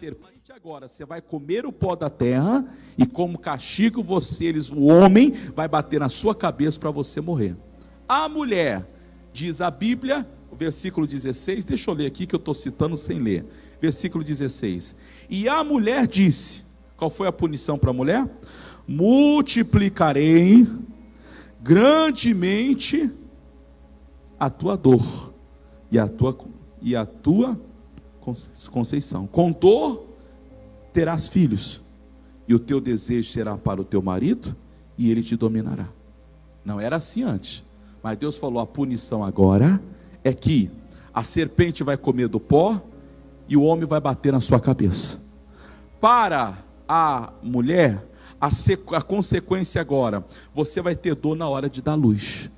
serpente agora, você vai comer o pó da terra, e como castigo o homem, vai bater na sua cabeça para você morrer. A mulher, diz a Bíblia, o versículo 16, deixa eu ler aqui que eu estou citando sem ler. Versículo 16. E a mulher disse, qual foi a punição para a mulher? Multiplicarei grandemente a tua dor e a tua conceição. Com dor terás filhos, e o teu desejo será para o teu marido, e ele te dominará. Não era assim antes, mas Deus falou: a punição agora é que a serpente vai comer do pó, e o homem vai bater na sua cabeça. Para a mulher, a consequência agora, você vai ter dor na hora de dar luz.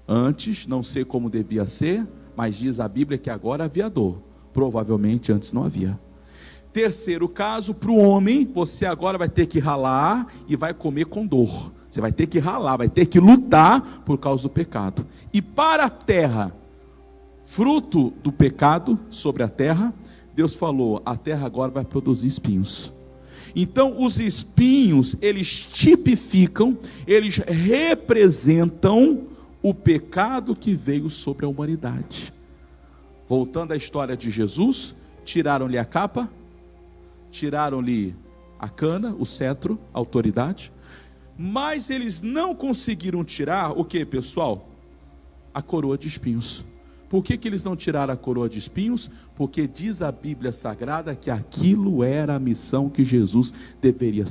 Antes, não sei como devia ser, mas diz a Bíblia que agora havia dor. Provavelmente antes não havia. Terceiro caso, para o homem, você agora vai ter que ralar e vai comer com dor. Você vai ter que ralar, vai ter que lutar por causa do pecado. E para a terra, fruto do pecado sobre a terra, Deus falou: a terra agora vai produzir espinhos. Então os espinhos, eles tipificam, eles representam o pecado que veio sobre a humanidade. Voltando à história de Jesus, tiraram-lhe a capa, tiraram-lhe a cana, o cetro, a autoridade, mas eles não conseguiram tirar o que, pessoal? A coroa de espinhos. Por que eles não tiraram a coroa de espinhos? Porque diz a Bíblia Sagrada que aquilo era a missão que Jesus deveria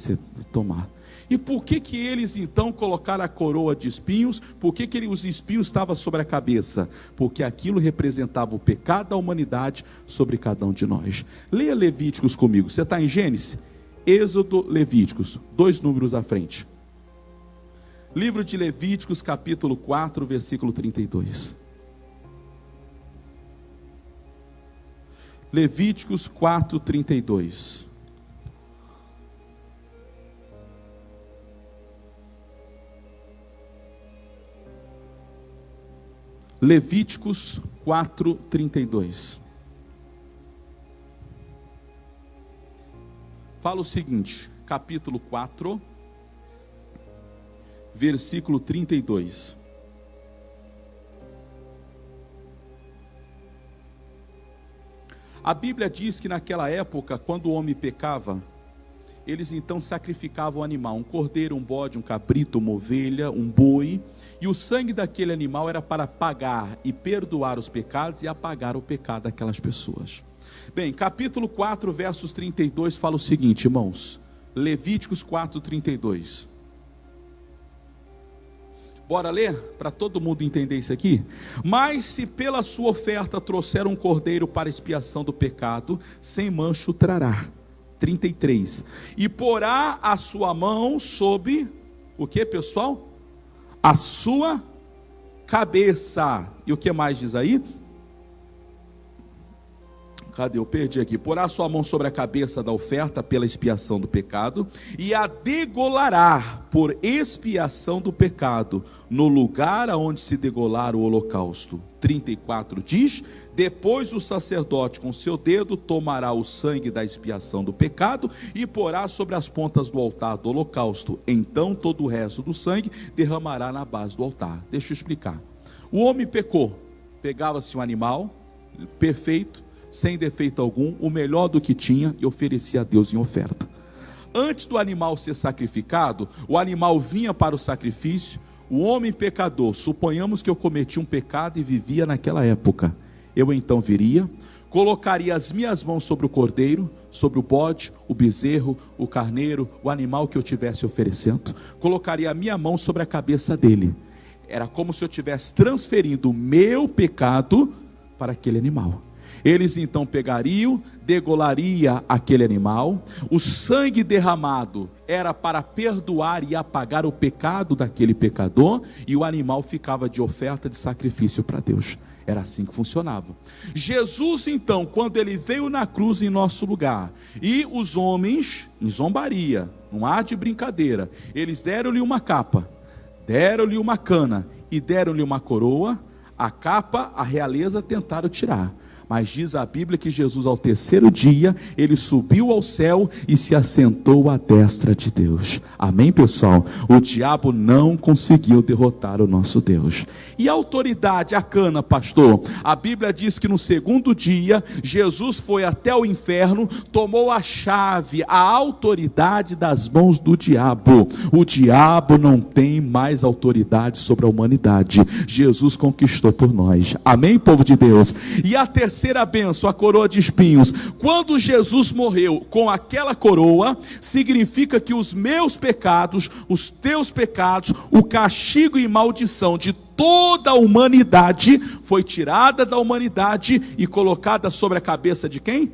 tomar. E por que eles então colocaram a coroa de espinhos? Por que os espinhos estavam sobre a cabeça? Porque aquilo representava o pecado da humanidade sobre cada um de nós. Leia Levíticos comigo. Você está em Gênesis? Êxodo, Levíticos, 2 números à frente. Livro de Levíticos, capítulo 4, versículo 32. Levíticos 4, 32. Levíticos 4, 32. Fala o seguinte, capítulo 4, versículo 32. A Bíblia diz que naquela época, quando o homem pecava, eles então sacrificavam um animal, um cordeiro, um bode, um cabrito, uma ovelha, um boi, e o sangue daquele animal era para pagar e perdoar os pecados e apagar o pecado daquelas pessoas. Bem, capítulo 4, versos 32 fala o seguinte, irmãos, Levíticos 4, 32. Bora ler? Para todo mundo entender isso aqui. Mas se pela sua oferta trouxer um cordeiro para expiação do pecado, sem mancha o trará. 33. E porá a sua mão sobre o que, pessoal? A sua cabeça. E o que mais diz aí? Cadê? Eu perdi aqui. Porá a sua mão sobre a cabeça da oferta pela expiação do pecado, e a degolará por expiação do pecado, no lugar aonde se degolar o holocausto. 34 diz: depois o sacerdote com seu dedo tomará o sangue da expiação do pecado e porá sobre as pontas do altar do holocausto. Então todo o resto do sangue derramará na base do altar. Deixa eu explicar. O homem pecou, pegava-se um animal perfeito, sem defeito algum, o melhor do que tinha, e oferecia a Deus em oferta. Antes do animal ser sacrificado, o animal vinha para o sacrifício. O homem pecador, suponhamos que eu cometi um pecado e vivia naquela época, eu então viria, colocaria as minhas mãos sobre o cordeiro, sobre o bode, o bezerro, o carneiro, o animal que eu estivesse oferecendo, colocaria a minha mão sobre a cabeça dele. Era como se eu estivesse transferindo o meu pecado para aquele animal. Eles então pegariam, degolaria aquele animal, o sangue derramado era para perdoar e apagar o pecado daquele pecador, e o animal ficava de oferta de sacrifício para Deus. Era assim que funcionava. Jesus então, quando ele veio na cruz em nosso lugar, e os homens, em zombaria, não há de brincadeira, eles deram-lhe uma capa, deram-lhe uma cana e deram-lhe uma coroa. A capa, a realeza tentaram tirar, Mas diz a Bíblia que Jesus, ao terceiro dia, ele subiu ao céu e se assentou à destra de Deus. Amém, pessoal? O diabo não conseguiu derrotar o nosso Deus. E a autoridade, a cana, pastor? A Bíblia diz que no segundo dia, Jesus foi até o inferno, tomou a chave, a autoridade das mãos do diabo. O diabo não tem mais autoridade sobre a humanidade. Jesus conquistou por nós. Amém, povo de Deus? E a terceira bênção, a coroa de espinhos. Quando Jesus morreu com aquela coroa, significa que os meus pecados, os teus pecados, o castigo e maldição de toda a humanidade foi tirada da humanidade e colocada sobre a cabeça de quem?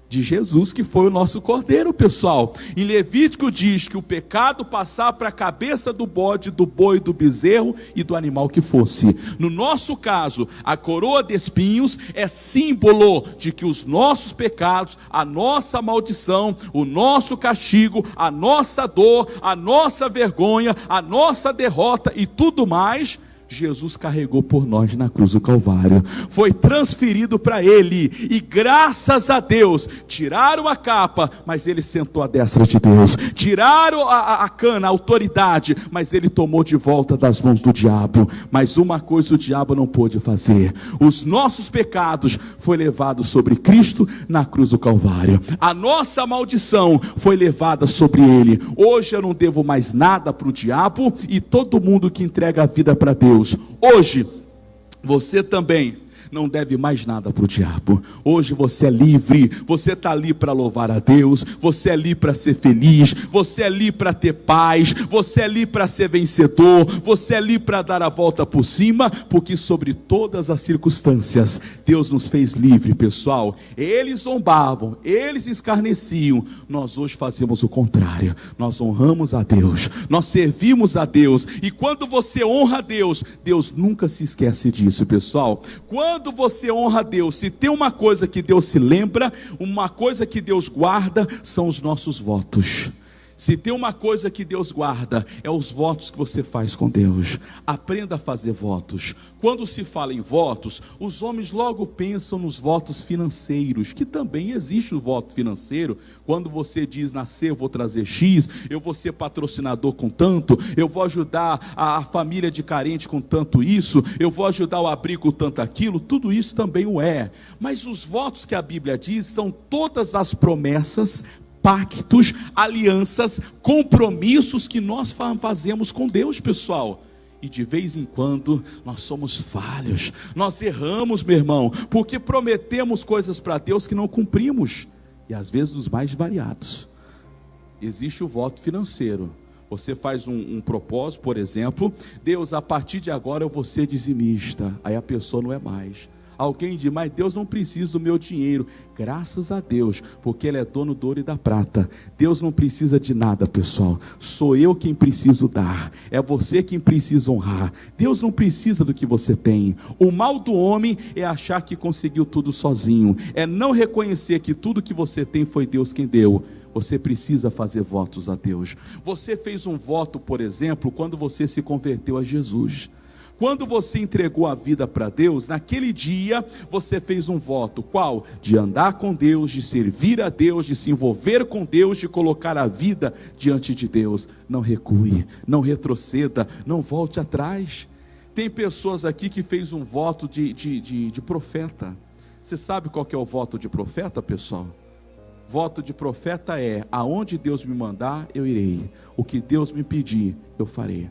De Jesus, que foi o nosso cordeiro, pessoal. Em Levítico diz que o pecado passava para a cabeça do bode, do boi, do bezerro e do animal que fosse. No nosso caso, a coroa de espinhos é símbolo de que os nossos pecados, a nossa maldição, o nosso castigo, a nossa dor, a nossa vergonha, a nossa derrota e tudo mais, Jesus carregou por nós na cruz do Calvário. Foi transferido para ele. E graças a Deus, tiraram a capa, mas ele sentou à destra de Deus. Tiraram a cana, a autoridade, mas ele tomou de volta das mãos do diabo. Mas uma coisa o diabo não pôde fazer: os nossos pecados foi levado sobre Cristo na cruz do Calvário. A nossa maldição foi levada sobre ele. Hoje eu não devo mais nada para o diabo, e todo mundo que entrega a vida para Deus, hoje você também não deve mais nada para o diabo. Hoje você é livre, você está ali para louvar a Deus, você é ali para ser feliz, você é ali para ter paz, você é ali para ser vencedor, você é ali para dar a volta por cima, porque sobre todas as circunstâncias, Deus nos fez livre, pessoal. Eles zombavam, eles escarneciam, nós hoje fazemos o contrário. Nós honramos a Deus, nós servimos a Deus, e quando você honra a Deus, Deus nunca se esquece disso, pessoal. Quando você honra a Deus, se tem uma coisa que Deus se lembra, uma coisa que Deus guarda, são os nossos votos. Se tem uma coisa que Deus guarda, é os votos que você faz com Deus. Aprenda a fazer votos. Quando se fala em votos, os homens logo pensam nos votos financeiros, que também existe o voto financeiro. Quando você diz: nascer, eu vou trazer X, eu vou ser patrocinador com tanto, eu vou ajudar a família de carente com tanto isso, eu vou ajudar o abrigo com tanto aquilo, tudo isso também o é. Mas os votos que a Bíblia diz são todas as promessas, pactos, alianças, compromissos que nós fazemos com Deus, pessoal. E de vez em quando nós somos falhos, nós erramos, meu irmão, porque prometemos coisas para Deus que não cumprimos, e às vezes os mais variados. Existe o voto financeiro. Você faz um propósito, por exemplo: Deus, a partir de agora eu vou ser dizimista. Aí a pessoa não é mais. Alguém diz: mas Deus não precisa do meu dinheiro. Graças a Deus, porque Ele é dono do ouro e da prata. Deus não precisa de nada, pessoal. Sou eu quem preciso dar, é você quem precisa honrar. Deus não precisa do que você tem. O mal do homem é achar que conseguiu tudo sozinho, é não reconhecer que tudo que você tem foi Deus quem deu. Você precisa fazer votos a Deus. Você fez um voto, por exemplo, quando você se converteu a Jesus. Quando você entregou a vida para Deus, naquele dia você fez um voto. Qual? De andar com Deus, de servir a Deus, de se envolver com Deus, de colocar a vida diante de Deus. Não recue, não retroceda, não volte atrás. Tem pessoas aqui que fez um voto de profeta. Você sabe qual que é o voto de profeta, pessoal? Voto de profeta é: aonde Deus me mandar, eu irei. O que Deus me pedir, eu farei.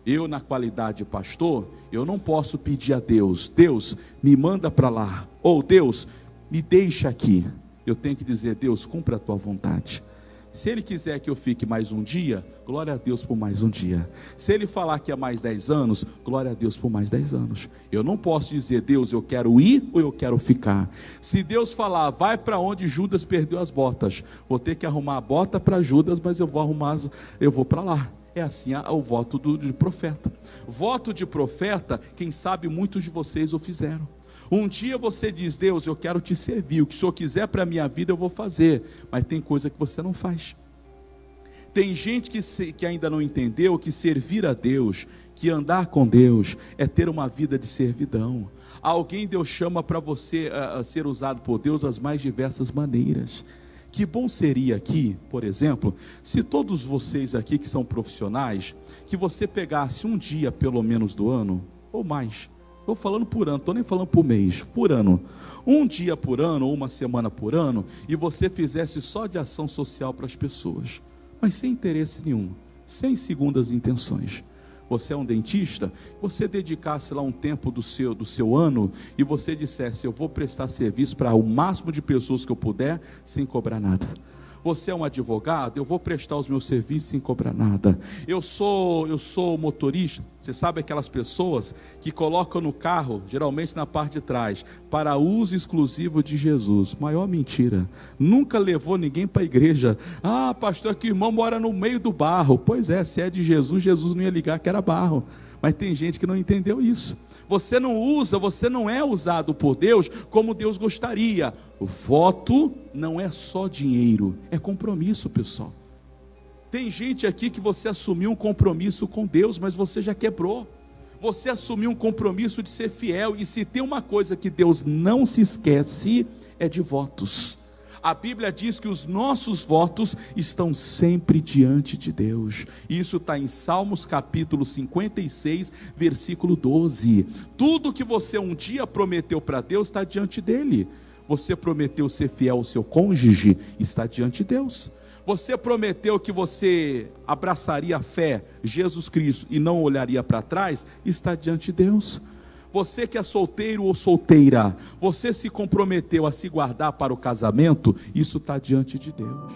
Eu, na qualidade de pastor, eu não posso pedir a Deus: Deus, me manda para lá, ou Deus, me deixa aqui. Eu tenho que dizer: Deus, cumpra a tua vontade. Se Ele quiser que eu fique mais um dia, glória a Deus por mais um dia. Se Ele falar que é mais 10 anos, glória a Deus por mais 10 anos. Eu não posso dizer: Deus, eu quero ir ou eu quero ficar. Se Deus falar: vai para onde Judas perdeu as botas, vou ter que arrumar a bota para Judas, mas eu vou para lá. É assim o voto de profeta. Voto de profeta, quem sabe muitos de vocês o fizeram. Um dia você diz: Deus, eu quero te servir, o que o Senhor quiser para a minha vida eu vou fazer. Mas tem coisa que você não faz. Tem gente que ainda não entendeu que servir a Deus, que andar com Deus, é ter uma vida de servidão. Alguém Deus chama para você ser usado por Deus das mais diversas maneiras. Que bom seria aqui, por exemplo, se todos vocês aqui que são profissionais, que você pegasse um dia pelo menos do ano, ou mais, estou falando por ano, estou nem falando por mês, por ano, um dia por ano, ou uma semana por ano, e você fizesse só de ação social para as pessoas, mas sem interesse nenhum, sem segundas intenções. Você é um dentista, você dedicasse lá um tempo do seu ano e você dissesse: eu vou prestar serviço para o máximo de pessoas que eu puder, sem cobrar nada. Você é um advogado, eu vou prestar os meus serviços sem cobrar nada. Eu sou motorista, você sabe aquelas pessoas que colocam no carro, geralmente na parte de trás, para uso exclusivo de Jesus. Maior mentira, nunca levou ninguém para a igreja. Ah, pastor, que o irmão mora no meio do barro. Pois é, se é de Jesus, Jesus não ia ligar que era barro. Mas tem gente que não entendeu isso. Você não é usado por Deus como Deus gostaria. Voto não é só dinheiro, é compromisso, pessoal. Tem gente aqui que você assumiu um compromisso com Deus, mas você já quebrou. Você assumiu um compromisso de ser fiel, e se tem uma coisa que Deus não se esquece, é de votos. A Bíblia diz que os nossos votos estão sempre diante de Deus. Isso está em Salmos capítulo 56, versículo 12. Tudo que você um dia prometeu para Deus está diante dele. Você prometeu ser fiel ao seu cônjuge, está diante de Deus. Você prometeu que você abraçaria a fé, Jesus Cristo, e não olharia para trás, está diante de Deus. Você que é solteiro ou solteira, você se comprometeu a se guardar para o casamento, isso está diante de Deus.